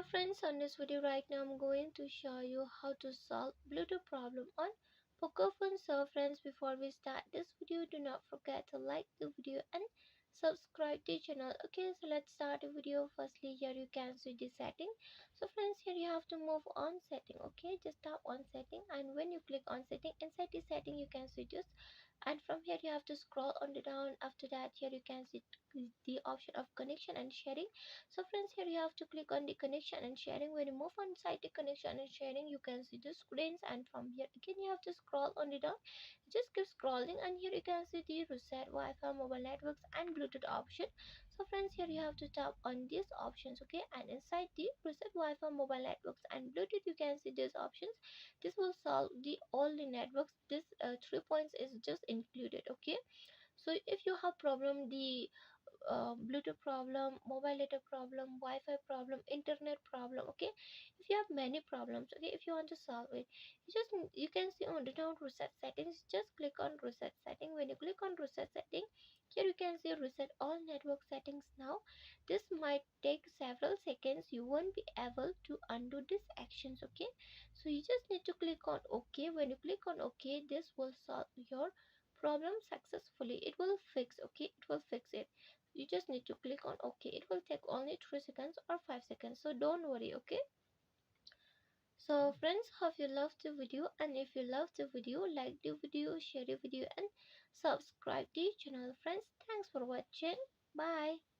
Hello friends, on this video right now I'm going to show you how to solve Bluetooth problem on Poco phone. So friends, before we start this video, do not forget to like the video and subscribe to the channel. Okay, so let's start the video. Firstly, here you can see the setting. So friends, here you have to move on setting. Okay, just tap on setting, and when you click on setting, inside the setting you can see this, and from here you have to scroll on the down. After that, here you can see the option of connection and sharing. So friends, here you have to click on the connection and sharing. When you move on side the connection and sharing, you can see the screens, and from here again you have to scroll on the down. Just keep scrolling, and here you can see the reset Wi-Fi, mobile networks and Bluetooth option. So friends, here you have to tap on these options. Okay, and inside the reset Wi-Fi, mobile networks and Bluetooth, you can see these options. This will solve the all the networks. This 3 points is just included. Okay, so if you have problem, the Bluetooth problem, mobile data problem, Wi-Fi problem, internet problem. Okay, if you have many problems, okay, if you want to solve it, you can see on the down reset settings. Just click on reset setting. When you click on reset setting, here you can see reset all network settings. Now this might take several seconds. You won't be able to undo these actions. Okay, so you just need to click on OK. When you click on OK, this will solve your problem successfully. It will fix. Okay, it will fix it. You just need to click on OK. It will take only 3 seconds or 5 seconds, so don't worry. Okay, so friends, hope you loved the video, and if you loved the video, like the video, share the video and subscribe to the channel. Friends, thanks for watching. Bye.